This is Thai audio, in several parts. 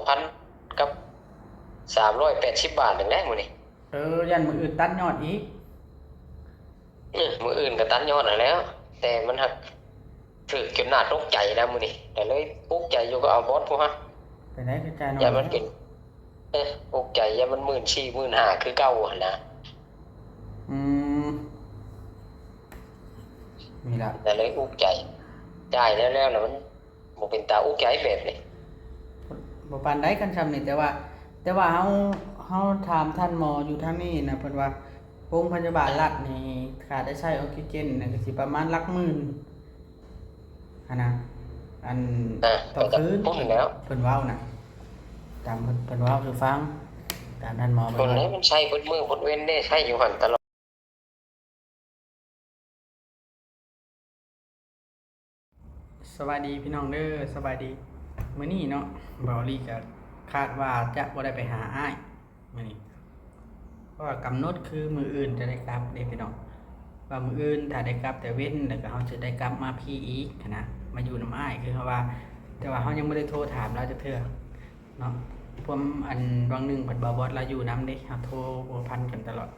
2,000กับ380 บาทหนึ่งได้มื้อนี้ยันมืออื่นตัดยอดอีกมื้ออื่นก็ตัดยอดแล้วแต่มันหักถึกจนน่าตกใจนะมื้อนี้แต่เลยปลุกใจอยู่ก็เอาบอสผู้ฮะไปไหนกระจายหน่อยอย่ามันเป็นปลุกใจอย่ามัน14,000 15,000คือเก่าหั่นนะอืมมีละแต่เลยอุกใจจ่ายแล้วน่ะมันบ่เป็นตาอุกใจแบบนี้บ่ปานใดกันซำนี่แต่ว่าเฮาถามท่านหมออยู่ทางนี้นะเพิ่นว่าโรงพยาบาลรัฐนี่ค่าได้ใช้ออกซิเจนน่ะก็สิประมาณหลักหมื่นหั่นน่ะอันต่อคืนพุ่นแล้วเพิ่นเว้าน่ะตามเพิ่นเว้าสู่ฟังตามท่านหมอพุ่เพิ่นว่านนี้มันใช้เบิดมื้อเบิดเว้นได้ใช้อยู่หั่นตลอดสวัสดีพี่น้องเด้อสวัสดีมื้อนี้เนาะเบาลีก็คาดว่าจะบ่ได้ไปหาอ้ายมื้อนี้เพราะว่ากำหนดคือมื้ออื่นจะได้กลับเด้พี่น้องว่ามื้ออื่นถ้าได้กลับแต่เว้นแล้วก็เฮาจะได้กลับมาพี่อีกนะมาอยู่นำอ้ายคือเขาว่าแต่ว่าเฮายังบ่ได้โทรถามเราจักเทื่อเนาะผมอันบางนึงเพิ่นบ่บอสเราอยู่นำเด้เฮาโทรบ่พันกันตลอด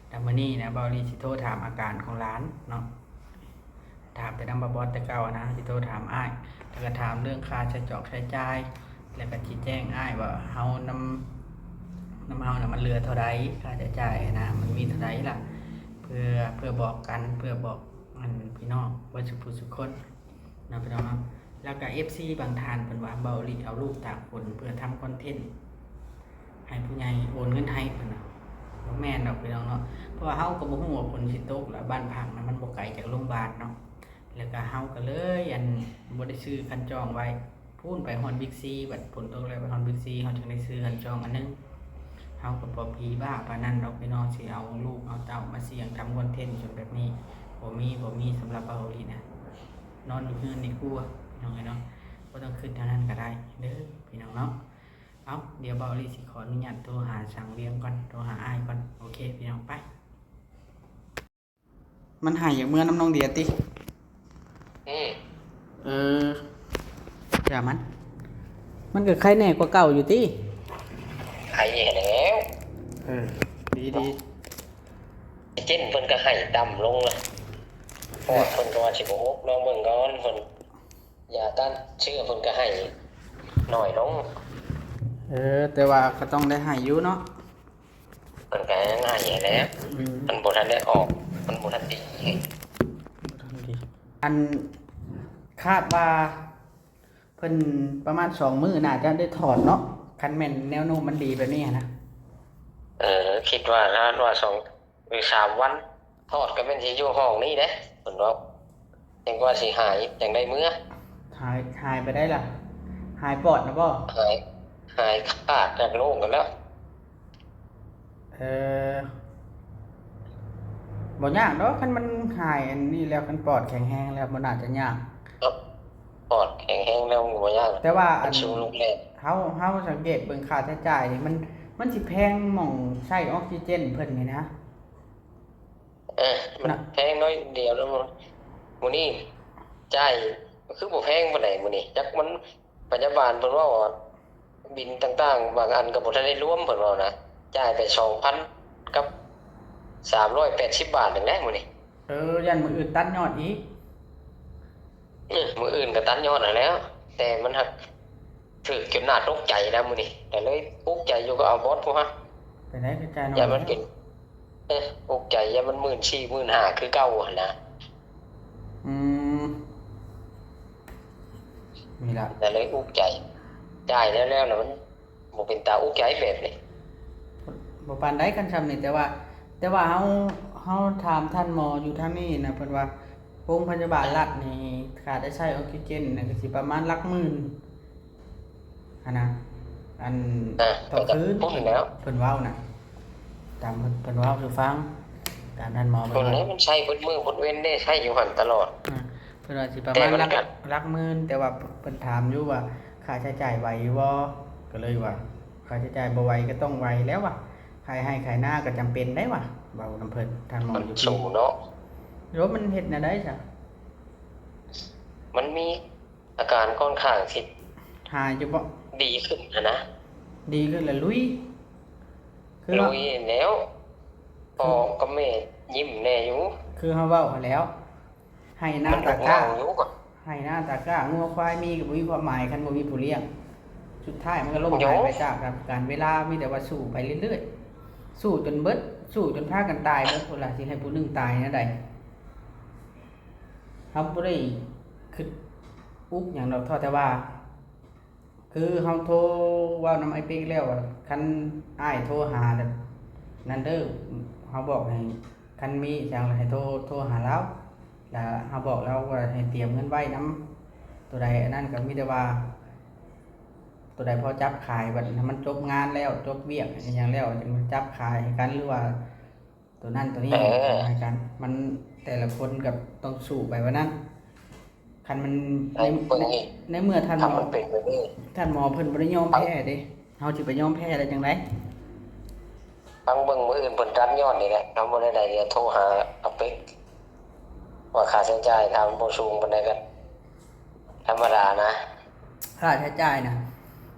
แต่มื้อนี้นะเบาลีสิโทรถามอาการของหลานเนาะถามแต่นำบ่บอสแต่เก่านะสิโทรถามอ้ายแล้วก็ถามเรื่องค่าใช้จ่ายใช้จ่ายแล้วก็ชี้แจงอ้ายว่าเฮานำเฮาน่ะมันเหลือเท่าใดค่าใช้จ่ายนะมันมีเท่าใดล่ะเพื่อบอกกันเพื่อบอกมันพี่น้องว่าสุผู้สุคนนะพี่น้องเนาะแล้วก็ FC บางท่านเพิ่นว่าเบาลีเอารูปตากฝนเพื่อทำคอนเทนต์ให้ผู้ใหญ่โอนเงินให้เพิ่นน่ะบ่แม่นดอกพี่น้องเนาะเพราะว่าเฮาก็บ่ฮู้ว่าผลสิตกแล้วบ้านพักน่ะมันบ่ไกลจากโรงพยาบาลเนาะแล้วก็เฮาก็เลยบ่ได้ซื้อคันจองไว้พูนไปฮอดบิ๊กซีบัดฝนตกแล้วไปฮอดบิ๊กซีเฮาจึงได้ซื้อคันจองอันนึงเฮาก็บ่ผีบ้าปานนั้นดอกพี่น้องสิเอาลูกเอาเต้ามาเสี่ยงทำคอนเทนต์จนแบบนี้บ่มีสำหรับเบาลีนะนอนอยู่เฮือนนี่กลัวพี่น้องเนาะบ่ต้องขึ้นเท่านั้นก็ได้เด้อพี่น้องเนาะเอาเดี๋ยวเบาลีสิขออนุญาตโทรหาช่างเลี้ยงก่อนโทรหาอ้ายก่อนโอเคพี่น้องไปมันหายอย่างเมื่อน้ำน้องเดียติเอออย่ามันก็ใครแน่กว่าเก่าอยู่ติไข่แล้ว ดีเจนเพิ่นก็ให้ดำลงเลยพอดเพิ่นก็ว่าสิบ่ฮกลองเบิ่งก่อนเพิ่นยาต้านเชื้อเพิ่นก็ให้หน่อยลงแต่ว่าก็ต้องได้หายอยู่เนาะเพิ่นก็ยังให้แล้วมันบ่ทันได้ออกมันบ่ทันดีอันคาดว่าเพิ่นประมาณ2มื้อน่าจะได้ถอดเนาะคันแม่นแนวโน้มมันดีแบบนี้นะคิดว่า2 หรือ 3 วันทอดก็เป็นสิอยู่ห้องนี้เด้เพิ่นว่าจังว่าสิหายจังได้มื้อหายไปได้ล่ะหายปอดนะบ่หายขาดจากโรคกันแล้วบ่ยากดอกคันมันหายอันนี้แล้วคันปอดแข็งแรงแล้วบ่น่าจะยากปอดแข็งแรงแล้วบ่ยากแต่ว่าอันสูงลงแล้วเฮาสังเกตเบิ่งค่าใช้จ่ายนี่มันสิแพงหม่องใช้ออกซิเจนเพิ่นนี่นะมันแพงน้อยเดียวแล้วมื้อนี้จ่ายคือบ่แพงปานใดมื้อนี้จักมันพยาบาลเพิ่นว่าบิลต่างๆบางอันก็บ่ทันได้รวมเพิ่นว่านะจ่ายไป 2,000 กับ380 บาทนึงแหละมื้อนี้ยันมื้ออื่นตัดยอดอีกมื้ออื่นก็ตัดยอดแล้วแต่มันหักถึกจนน่าตกใจนะมื้อนี้แต่เลยปลุกใจอยู่ก็เอาบอสผู้ฮะไปไหนกระจายหน่อยอย่ามันเป็นปลุกใจอย่ามัน14,000 15,000คือเก่าหั่นนะมีละแต่เลยอุกใจจ่ายแล้วน่ะมันบ่เป็นตาอุกใจแบบนี้บ่ปานใดกันซำนี่แต่ว่าเฮาถามท่านหมออยู่ทางนี้นะเพิ่นว่าโรงพยาบาลรัฐนี่ค่าได้ใช้ออกซิเจนน่ะก็สิประมาณหลักหมื่นหั่นน่ะอันต่อคืนพุ่นแล้วเพิ่นเว้าน่ะตามเพิ่นเว้าสู่ฟังตามท่านหมอพุ่นนี้มันใช้เบิดมื้อเบิดเว้นได้ใช้อยู่หั่นตลอดเพิ่นว่าสิประมาณหลักหมื่นแต่ว่าเพิ่นถามอยู่ว่าค่าใช้จ่ายไหวบ่ก็เลยว่าค่าใช้จ่ายบ่ไหวก็ต้องไหวแล้วว่ะขายให้ขายหน้าก็จำเป็นได้ว่ะเบาน้ำเพิ่นทางหมออยู่สูงเนาะหรือว่ามันเฮ็ดแนวใดซะมันมีอาการค่อนข้างสิหายอยู่บ่ ดีขึ้นนะ ดีขึ้นแล้วลุยคือ ลุยแล้วพ่อกับแม่ยิ้มแน่อยู่ คือเฮาเว้าหั้นแล้ว ให้หน้า มัน ตา ก็ กล้า เงาอยู่ก่อน ให้หน้าตากล้างัวควายมีก็บ่มีความหมายคันบ่มีผู้เลี้ยงสุดท้ายมันก็ล่มหายไปจากการเวลามีแต่ว่าสู้ไปเรื่อยๆสู้จนเบิดสู้จนพากันตายเบิดพุ่นล่ะสิให้ผู้หนึงตายแนวใดเฮาบ่ได้คิดอุกหยังดอกเท่าแต่ว่า คือเฮาโทรเว้านำไอ้ปิ๊กแล้วว่าคันอ้ายโทรหาแล้วนั่นเด้อเฮาบอกให้คันมีจังให้โทรหาเราแล้วเฮาบอกแล้วว่าให้เตรียมเงินไว้นำตัวใดอันนั้นก็มีแต่ว่า ตัวใดพอจับขายบัดนี้มันจบงานแล้วจบเวียกอหย่างแล้วจึงจับขายให้กันหรือว่า ตัวนั้นตัวนี้ให้กัน มันแต่ละคนกับต้องสู้ไปว่านั้นคันมัน ไอ้เบิ่งนี่ ในเมื่อท่านหม ถ้า อ มันเป็นแบบนี้ ท่านหมอเพิ่นบ่ได้ยอมแพ้เด้เฮาสิไปยอมแพ้ได้จังได๋ ฟังเบิ่งมื้ออื่นเพิ่นรันย้อนนี่แหละทำบ่ได้ใดโทรหาอาเป็กว่าค่าใช้จ่ายถ้ามันบ่สูงปานใดก็ธรรมดานะ ค่าใช้จ่ายน่ะ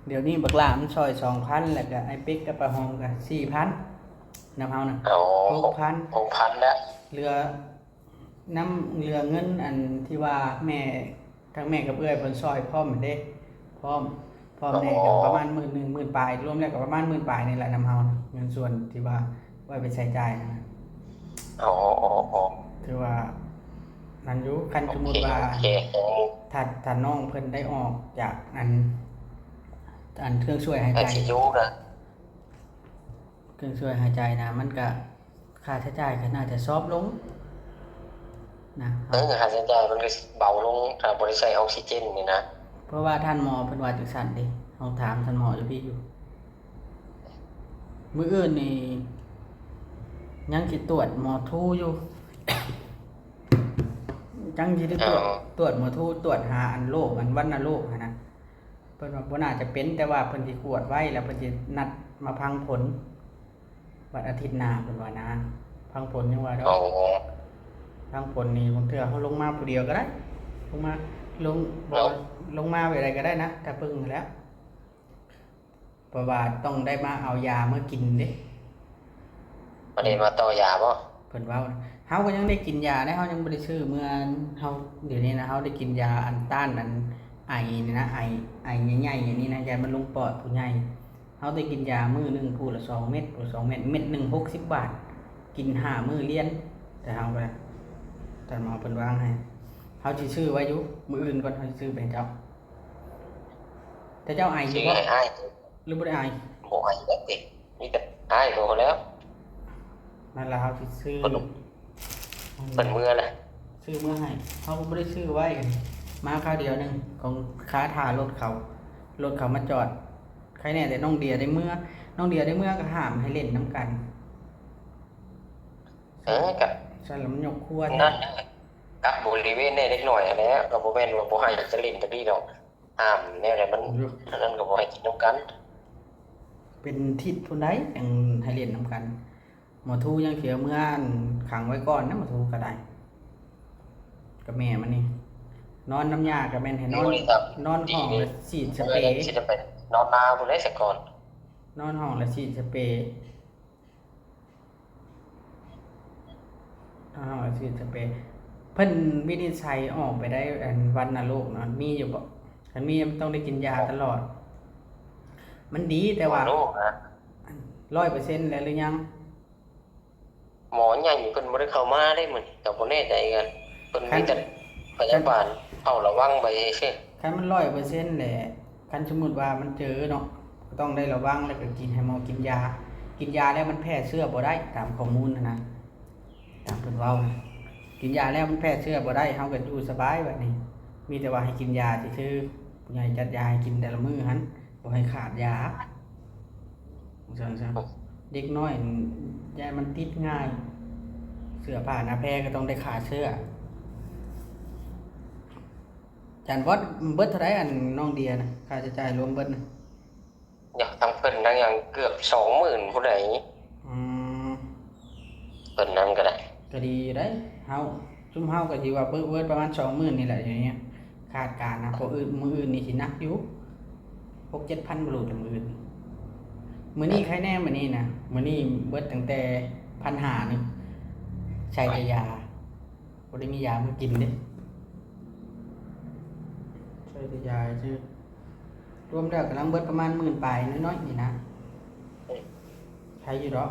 เดี๋ยวนี้บักหลามันซอย 2,000 แล้วก็ไอ้ปิ๊กกับป้าฮองก็ 4,000 นำเฮาน่ะ เอา 6,000 6,000แล้ว เหลือเหลือเงินอันที่ว่าแม่ทั้งแม่กับเอื้อยเพิ่นซอยพร้อมเด้พร้อมแน่ก็ประมาณ10,000 10,000ปลายรวมแล้วก็ประมาณ10,000ปลายนี่แหละนำเฮานะเงินส่วนที่ว่าไว้ไปใช้จ่ายนะ อ๋อถือว่านั่นอยู่คันสมมุติว่า โอเค ถ้าน้องเพิ่นได้ออกจากอันเครื่องช่วยหาย ไอ้ ใจ ที่อยู่นะ เครื่องช่วยหายใจนะมันก็ค่าใช้จ่ายก็น่าจะซอฟต์ลงนะ ค่าใช้จ่ายมันก็เบาลงถ้าบ่ได้ใช้ออกซิเจนนี่นะ เพราะว่าท่านหมอเพิ่นว่าจังซั่นเด้เฮาถามท่านหมออยู่พี่อยู่มื้ออื่นนี่ยังสิตรวจหมอทูอยู่ จังสิได้ตรวจหมอทูตรวจหาอันโรคอันวัณโรคหั้นนะเพิ่นว่าบ่น่าจะเป็นแต่ว่าเพิ่นสิกวดไว้แล้วเพิ่นสินัดมาพังผลวันอาทิตย์หน้าเพิ่นว่านะพังผลยังว่าดอ อ๋อก ทางผลนี่บางเทื่อเขาลงมาผู้เดียวก็ได้ ลงมาลงมาไปอะไรก็ได้นะถ้าพึ่งแล้วเพราะว่าต้องได้มาเอายาเมื่อกินเด้ บ่ได้มาต่อยาบ่ เพิ่นว่าเฮาก็ยังได้กินยาได้เฮายังบ่ได้ซื้อเมื่อเฮาเดี๋ยวนี้นะเฮาได้กินยาอันต้านอันไอนี่นะไอใหญ่ๆอย่างนี้นะยามันลงปอดผู้ใหญ่เฮาได้กินยามื้อนึงผู้ละ2 เม็ดผู้ละ2 เม็ดเม็ดหนึง60 บาท กิน5 มื้อเรียนแต่เฮาก็ท่านหมอเพิ่นวางให้เฮาสิซื้อไว้อยู่มื้ออื่นก่อนเฮาสิซื้อไปให้เจ้าแต่เจ้าไออยู่ ชื่อ บ่ ให้อ้าย หรือบ่ได้ไอ บ่ให้แล้วติมีแต่อ้ายโตแล้ว นั่นล่ะเฮาสิซื้อ เพิ่นมื้อละ ซื้อมื้อให้เฮาบ่ได้ซื้อไว้มาคราวเดียวหนึงของค้าท่ารถเขามาจอดใครแน่แต่น้องเดียได้เมื่อก็ห้ามให้เล่นน้ำกัน กับ ซั่นแล้วมันยกครัว นั่นกับบริเวณได้เล็กน้อยอันนี้ก็บ่แม่นว่าบ่ให้จะเล่นจะดีดอกห้ามแนวใดมันอันนั้นก็บ่ให้กินนำกัน เป็นทิศพุ่นใดจังให้เล่นน้ำกัน หมอทูยังเขียวเมื่อขังไว้ก่อนนะหมอทูก็ได้กับแม่มันนี่นอนน้ำยากับแม่นให้นอนห้องละฉีดสเปรย์ สิจะไปนอนนาพุ่นได้ซะก่อน นอนห้องละฉีดสเปรย์ฉีดสเปรย์เพิ่นวินิจฉัยออกไปได้อันวัณโรคเนาะมีอยู่บ่คันมีมันต้องได้กินยาตลอด มันดีแต่ว่า โลกนะ 100%แล้วหรือยัง หมอใหญ่เพิ่นบ่ได้เข้ามาได้มื้อก็บ่แน่ใจกันเพิ่นมีแต่พยาบาลเฝ้าระวังไปซื่อ คันมัน100%แหละคันสมมุติว่ามันเจอเนาะก็ต้องได้ระวังแล้วก็กินให้หมอกินยา กินยาแล้วมันแพร่เชื้อบ่ได้ตามข้อมูลนะตามเพิ่นเว้านะกินยาแล้วมันแพร่เชื้อบ่ได้เฮาก็อยู่สบายแบบนี้ มีแต่ว่าให้กินยาซื่อๆผู้ใหญ่จัดยาให้กินแต่ละมื้อหั่นบ่ให้ขาดยาซั่นๆเด็กน้อยยามันติดง่าย เสื้อผ้าหน้าแพรก็ต้องได้ขาเสื้อจานบอสเบิดเท่าไหร่อันน้องเดียนะค่าใช้จ่ายรวมเบิดนะ อยากทั้งเพิ่นทั้งอย่างเกือบ 20,000ผู้ใด อืม เพิ่นนั้นก็ได้ ก็ดีได้เฮาซุมเฮาก็สิว่าเบิดประมาณ 20,000นี่แหละอย่างเงี้ยคาดการณ์นะเพราะมื้ออื่นนี่สิหนักอยู่ 6-7,000บ่รู้แต่มื้ออื่นมื้อนี้ใครแน่มื้อนี้นะมื้อนี้เบิดตั้งแต่1,500นึงใช้แต่ยาบ่ได้มียามากินเด้ใช้แต่ยาซื่อรวมแล้วกำลังเบิดประมาณ10,000ปลายน้อยๆนี่นะใช้อยู่ดอก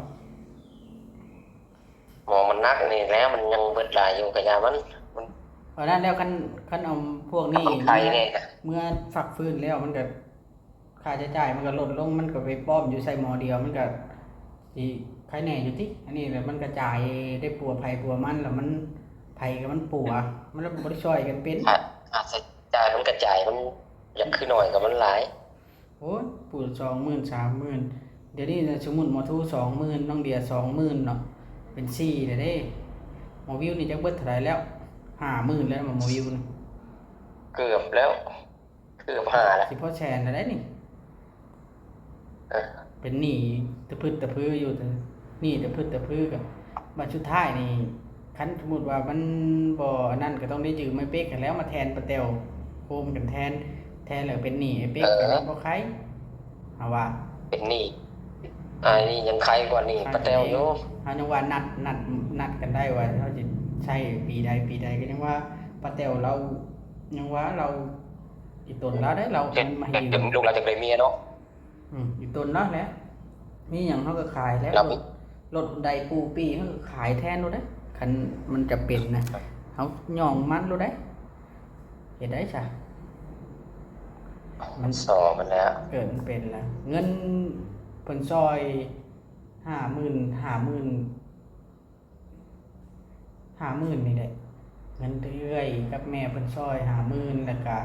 หมอมันนักนี่แล้วมันยังเบิดหลายอยู่กับยามัน เพราะนั้นแล้วคันเอาพวกนี้ มันไข้เนี่ย เมื่อฝักฟื้นแล้วมันก็ค่าใช้จ่ายมันก็ลดลงมันก็ไปป้อมอยู่ใส่หมอเดียวมันก็สิใครแหน่อยู่ติอันนี้แหละมันกระจายได้ปัวภัยปัวมันแล้วมันภัยกับมันปัวมันแล้วบ่ได้ช่วยกันเป็น อาจจะจ่ายมันกระจายมันอยากขึ้นหน่อยกับมันหลาย โอ้ยปวด20,000 30,000เดี๋ยวนี้สมมุติหมอทู20,000น้องเดีย20,000เนาะเป็น4เด้อเด้หมอวิวนี่จักเบิดเท่าไหร่แล้ว50,000แล้วหมอวิวนี่ เกือบแล้วเกือบ5แล้ว สิพอแชร์ได้นี่ เออ เป็นหนี้ตะพึดตะพืออยู่แต่หนี้ตะพึดตะพือกับบัดสุดท้ายนี่คันสมมุติว่ามันบ่นั่นก็ต้องได้ยืมไอ้เป๊กกันแล้วมาแทนปะเตวโฮมกันแทนแล้วเป็นหนี้ไอ้เป๊กกันแล้วบ่ใครเอาว่า เป็นหนี้นี่ยังใครกว่านี่ปะแตวอยู่ เฮายังว่านัดกันได้ว่าเฮาสิใช้ปีใดก็ยังว่าปะเตวเรายังว่าเราอีตนเราได้เรา เฮ็ด มา เฮ็ด ยื ถึ ม งลูกเราจะได้เมียเนาะ อีตนเนาะแหละมีหยังเฮาก็ขายแล้ว เรามี รถใดปูปีเฮาก็ขายแทนโลดเด้คันมันจะเป็นนะเฮาย่องมันโลดเด้เฮ็ดได้จ้ะ มันสอมันแล้ว เกิดมันเป็นแล้วเงินเพิ่นซอย50,000นี่แหละเงินเรื่อยกับแม่เพิ่นซอย50,000แล้วก็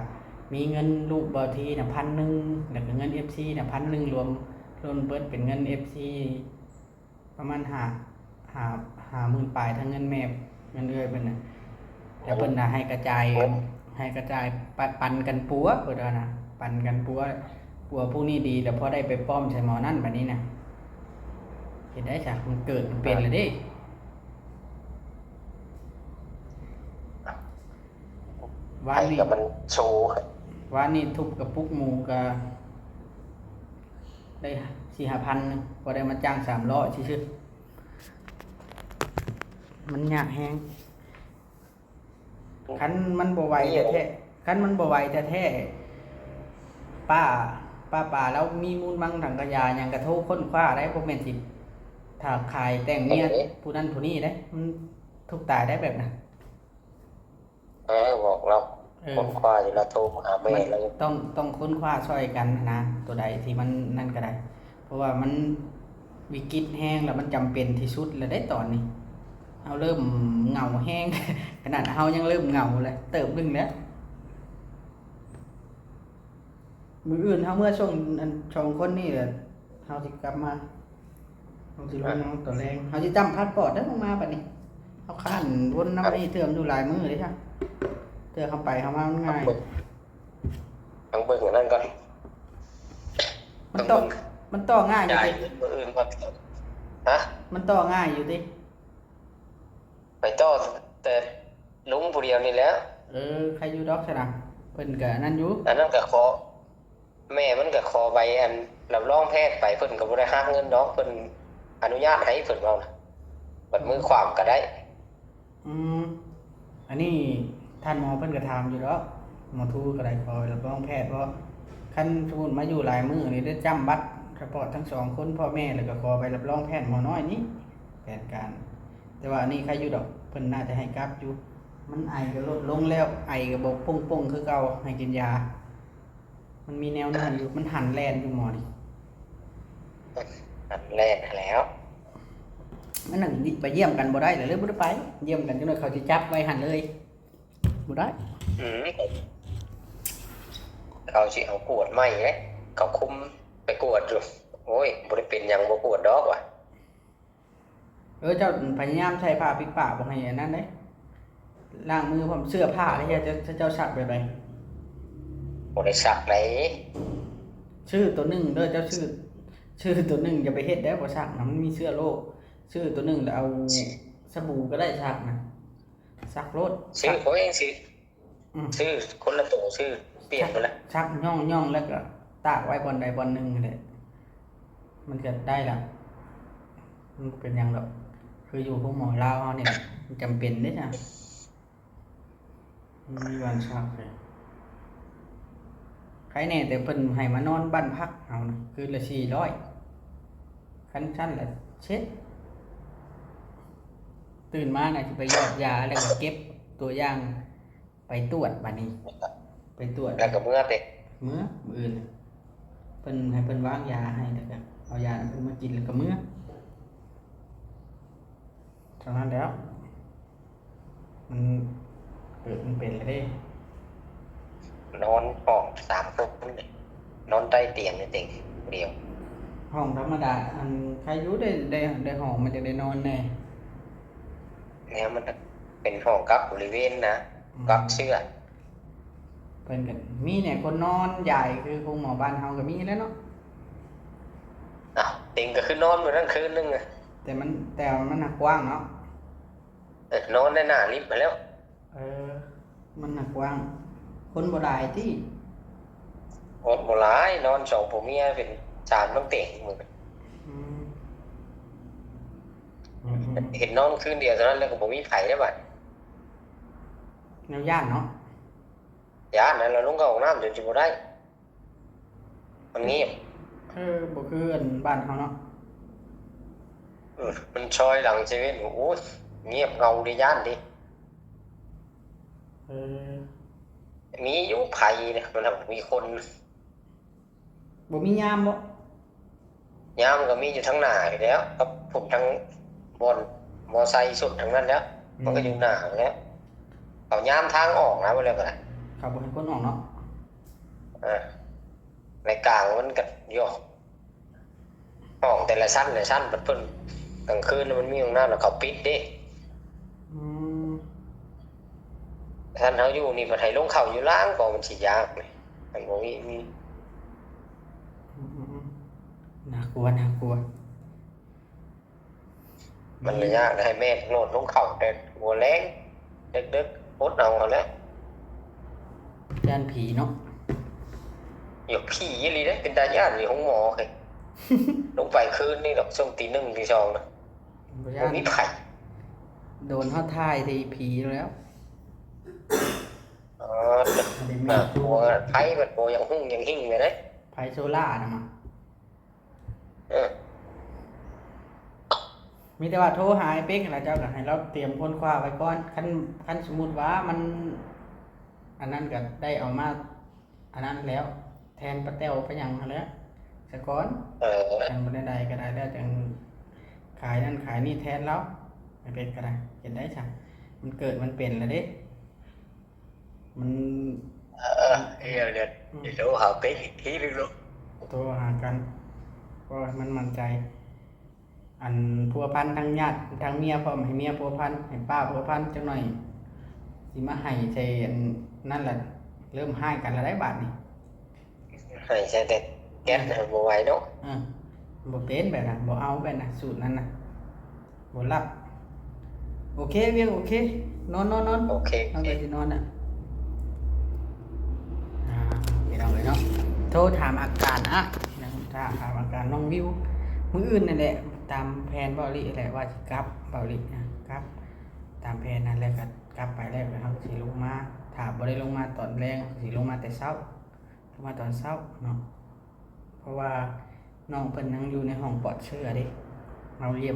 มีเงินลูกบ่าวทีน่ะ1,000แล้วก็เงิน FC น่ะ1,000รวมเบิดเป็นเงิน FC ประมาณ50,000ปลายทั้งเงินแม่เงินเอื้อยเพิ่นน่ะแต่เพิ่นน่ะให้กระจายปันกันปัวเพิ่นว่านะปันกันปัวผู้นี้ดีแล้วพอได้ไปป้อมใส่หมอนั่นบัดนี้น่ะเฮ็ดได้จ้ะมันเกิดมันเป็นแล้วเด้วา ให้ นนี้ กับมันโชว์ วานนี้ทุบกระปุกหมูก็ได้4-5,000นึงพอได้มาจ้าง300ซื่อๆมันยากแฮงคันมันบ่ไหวแท้ๆคันมันบ่ไหวแท้ๆป้าแล้วมีมูลมังถังขยะหยังกระโทรค้นคว้าได้บ่แม่นสิถ้าขายแต่งเมียผู้นั้นผู้นี้ได้มันทุกตายได้แบบนั้น บอกเราคนคว้าอยู่แล้วโทรมาหาแม่ มัน แล้ว ต้องค้นคว้าช่วยกันนะตัวใดที่มันนั่นก็ได้ เพราะว่ามันวิกฤตแห้งแล้วมันจำเป็นที่สุดแล้วได้ตอนนี้เอาเริ่มเหงาแห้ง ขนาดเฮายังเริ่มเหงาเลยเติบนึงแล้วมืออื่นเฮาเมื่อช่วงคนนี่แหละเฮาสิกลับมาเฮาสิลงน้องตัวแรงเฮาสิจำพาสปอร์ตได้ลงมาบัดนี้เฮาข้านวนน้ำนี่เทื่อมอยู่หลายมื้อเลยค่ะเทื่อเข้าไปเข้ามามันง่าย ต้องเบิ่งอันนั้นก่อน มันต่อง่ายอยู่ จ่าย ดิ เงินมื้ออื่นก่อนฮะ มันต่อง่ายอยู่ดิ ไปต่อแต่ลุงผู้เดียวนี่แหล้ว ใครอยู่ดอกซะนะเพิ่นก็นั่นอยู่ อันนั้นก็ขอแม่มันก็ขอใบอันรับรองแพทย์ไปเพิ่นก็บ่ได้หักเงินดอกเพิ่นอนุญาตให้เพิ่นเอานะบัดมือความก็ได้ อันนี้ท่านหมอเพิ่นก็ถามอยู่ดอกหมอทูก็ได้ขอรับรองแพทย์เพราะคันสมมุติมาอยู่หลายมื้อนี่ได้จำบัตรเฉพาะทั้ง2คนพ่อแม่แล้วก็ขอใบรับรองแพทย์หมอน้อยนี่แผนการ แต่ว่าอันนี้ใครอยู่ดอกเพิ่นน่าจะให้กลับอยู่มันไอก็ลดลงแล้วไอก็บ่ป่งๆคือเก่าให้กินยา มันมีแนวโน้มอยู่มันหันแล่นอยู่หมอนี่ อันแรกแล้ว มันนั่นไปเยี่ยมกันบ่ได้เลยบ่ได้ไปเยี่ยมกันจังได๋เขาสิจับไว้หันเลยบ่ได้ เขาสิเอากวดใหม่เด้เขาคุมไปกวดอยู่โอ้ยบ่ได้เป็นหยังบ่กวดดอกว่ะ เจ้าพยายามใช้ผ้าปิดปากบ่ให้อันนั้นเด้ล้างมือพร้อมเสื้อผ้าแล้วเจ้าซักแบบใด บ่ได้สักไหน ชื่อตัวหนึงเด้อเจ้าชื่อตัวหนึงอย่าไปเฮ็ดได้บ่ซักนะมันมีเชื้อโรคชื่อตัวหนึงแล้วเอาสบู่ก็ได้ซักนะซักโลด ชื่อเขาเองสิชื่อคนละตัวชื่อเปลี่ยนไปแล้ว ซักย่องแล้วก็ ตากไว้บอนใดบอนหนึ่งนั่นแหละมันจะได้ละมันเป็นอย่างแบบคืออยู่พวกหมอลาวเฮาเนี่ยมันจำเป็นเด้จ้ะมันมีวันเช้าเลยใครแน่แต่เพิ่นให้มานอนบ้านพักเอานะคือละ400คันชั้นละเช็ดตื่นมาน่ะสิไปหยอดยาแล้วก็เก็บตัวอย่างไปตรวจบัดนี้ไปตรวจ แล้วก็เมื่อเตะ มื้ออื่นน่ะเพิ่นให้เพิ่นวางยาให้แล้วก็เอายาเพิ่นมากินแล้วก็มื้อเท่านั้นแล้วมันเกิดมันเป็นแล้วเด้ นอนห้อง3คนเลยนอนใต้เตียงนี่เต็งเดียว ห้องธรรมดาอันใครอยู่ได้ห้องมันจะได้นอนแน่ เนี่ยมันเป็นห้องกักบริเวณนะกักเชื้อ เพิ่นก็มีเนี่ยคนนอนใหญ่คือคงหมอบ้านเฮาก็มีแล้วเนาะ อ้าวเต็งก็คือนอนอยู่นั่นคืนนึงอะ แต่มันหนักกว้างเนาะ นอนในหน้าลิฟต์มาแล้ว เออมันหนักกว้าง คนบ่หลายที่ อดบ่หลายนอนสองผัวเมียเป็น3ต้องเต็งมึง อืมอืม เห็นนอนคืนเดียวเท่านั้นแล้วก็บ่มีไผได้บัด แนวย่านเนาะ ย้านนั้นเราลงเข้าห้องน้ำจนสิบ่ได้มันเงียบ บ่คืออันบ้านเฮาเนาะ มันซอยหลังเซเว่นโอ้ยเงียบเงาดิย้านดิ เออ มีอยู่ไผเนี่ยมันมีคน บ่มียามบ่ ยามก็มีอยู่ทั้งหน้าอยู่แล้วกับผมทั้งบนมอไซค์สุดทั้งนั้นแล้ว มันก็อยู่หน้าแล้วเอายามทางออกนะว่าแล้วก็ได้ เขาบ่ให้คนออกเนาะ ในกลางมันก็โยกห้องแต่ละชั้นแต่ละชั้นเพิ่นกลางคืนมันมีห้องน้ำแล้วเขาปิดเด้ อืม ชั้นเฮาอยู่นี่มันให้ลงเข้าอยู่ล่างก็มันสิยากนี่มันบ่มี อืมน่ากลัวน่ากลัว มันเลยยากให้แม่โนดลงเข้าแต่หัวแรงดึกๆอดเอาแล้ว ย่านผีเนาะ อยู่ผีอีหลีเด้เป็นตาย้านอยู่ห้องหมอเคย ลงไปคืนนี่ดอกช่วงตี 1 ตี 2นะ บ่ บ่ ย่าน มีไผ โดนเฮาทายที่ผีแล้ว อ๋อ อันนี้แม่ ตัวไผมันบ่ยังหุ่งยังหิ่งเลยเด้ ไผโซล่านะมา เออ มีแต่ว่าโทรหาไอ้เป๊กนั่นล่ะเจ้าก็ให้เราเตรียมค้นคว้าไว้ก่อนคันสมมุติว่ามัน อันนั้นก็ได้เอามาอันนั้นแล้ว แทนป้าแต้วไปหยังหั้นแหล้วซะก่อน เออ จังบ่ได้ก็ได้แล้วจังขายนั่นขายนี่แทนแล้วไอ้เป็ดก็ได้เห็นได้จ้ะมันเกิดมันเป็นแล้วเด้มัน เดี๋ยวเดี๋ยวหาเป๊กอีกทีนึงลูก โทรหากันก็มันมั่นใจ อันพัวพันทั้งญาติทั้งเมียพร้อมให้เมียพัวพันให้ป้าพัวพันจังหน่อยสิมาให้ใส่อันนั่นแหละเริ่มให้กันแล้วได้บาทนี่ ให้ใช้แต่แก๊สบ่ไหวเนาะ บ่เป็นแบบนั้นบ่เอาแบบนั้นสูตรนั้นน่ะบ่รับ โอเคเวียงโอเคนอน โอเค เอาไปสินอนน่ะพี่น้องเลยเนาะโทรถามอาการถามอาการน้องวิวมื้ออื่นนั่นแหละตามแผนเบาหลีแหละว่าสิกลับเบาหลีนะครับ ตามแผนนั้นแล้วก็กลับไปแล้วเฮาสิลงมาถ้าบ่ได้ลงมาตอนแรงสิลงมาแต่เช้าลงมาตอนเช้าเนาะเพราะว่าน้องเพิ่นยังอยู่ในห้องปลอดเชื้อเด้เฮาเยี่ย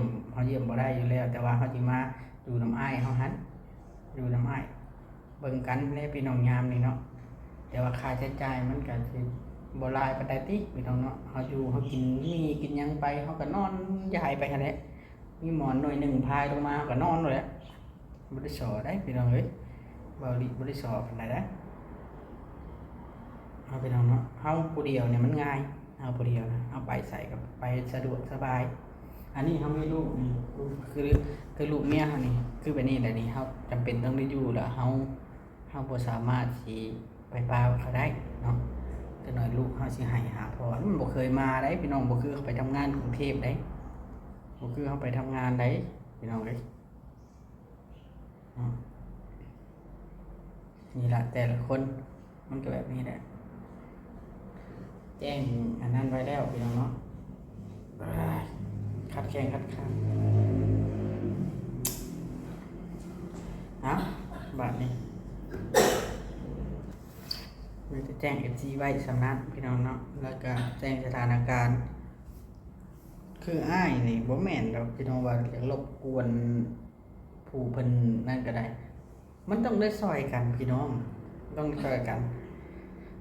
มบ่ได้อยู่แล้ว แต่ว่าเฮาสิมาอยู่น้ำอ้ายเฮาหันอยู่น้ำอ้ายเบิ่งกันแลพี่น้องยามนี่เนาะแต่ว่าค่าใช้จ่ายมันก็สิบ่หลายปานใดติพี่น้องเนาะเฮาอยู่เฮากินนี่กินหยังไปเฮาก็นอนยายไปหั่นแหละมีหมอนหน่อยหนึงพายลงมาเฮาก็นอนเลยแหละบ่ได้สอได้พี่น้องเอ้ยบ่ได้สอปานใดนะเอาพี่น้องเนาะเฮาผู้เดียวเนี่ยมันง่ายเฮาผู้เดียวนะเอาไปใส่กับไปสะดวกสบาย อันนี้เฮามีลูกนี่คือลูกเมียเฮานี่คือแบบนี้แหละนี่เฮาจำเป็นต้องได้อยู่แล้วเฮาบ่สามารถสิไปปาเขาได้เนาะแต่น้อยลูกเฮาสิให้หาพ่อมันบ่เคยมาได้พี่น้องบ่คือเขาไปทำงานกรุงเทพได้บ่คือเขาไปทำงานได้พี่น้องเอ้ยนี่ล่ะแต่ละคนมันก็แบบนี้แหละ แจ้งอันนั้นไว้แล้วพี่น้องเนาะคัดแข้งคัดขาบาทนี้เราจะแจ้ง FG ไว้สำนักพี่น้องเนาะแล้วก็แจ้งสถานการณ์คืออ้ายนี่บ่แม่นดอกพี่น้องว่าอยากรบกวนผู้เพิ่นนั่นก็ได้มันต้องได้ซอยกันพี่น้องต้องซอยกัน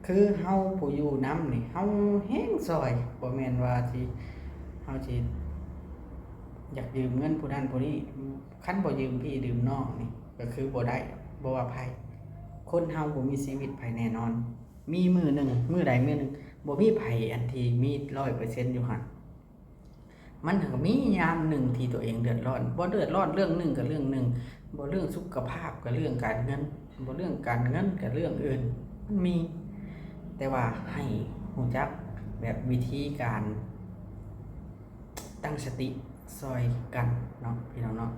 คือเฮาผู้อยู่นำนี่เฮาแฮงซอยบ่แม่นว่าสิเฮาสิอยากยืมเงินผู้นั้นผู้นี้คันบ่ยืมพี่ยืมน้องนี่ก็คือบ่ได้บ่ว่าไผคนเฮาบ่มีชีวิตไผแน่นอน มีมื้อหนึงมื้อใดมื้อหนึงบ่มีไผอันที่มี 100% อยู่หั่นมันก็มียามหนึ่งที่ตัวเองเดือดร้อนบ่เดือดร้อนเรื่องหนึงก็เรื่องหนึงบ่เรื่องสุขภาพก็เรื่องการเงินบ่เรื่องการเงินก็เรื่องอื่นมันมี แต่ว่าให้รู้จักแบบวิธีการตั้งสติซอยกันเนาะพี่น้องเนาะ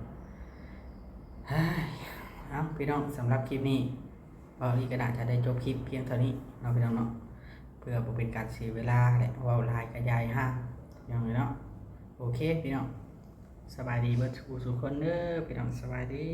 เอาพี่น้องสำหรับคลิปนี้บอลีก็น่าจะได้จบคลิปเพียงเท่านี้เนาะพี่น้องเนาะเพื่อบ่เป็นการเสียเวลาและเว้าหลายกระยายห้างอย่างนี้เนาะโอเคพี่น้องสบายดีเบิดทุกคนเด้อพี่น้องสบายดี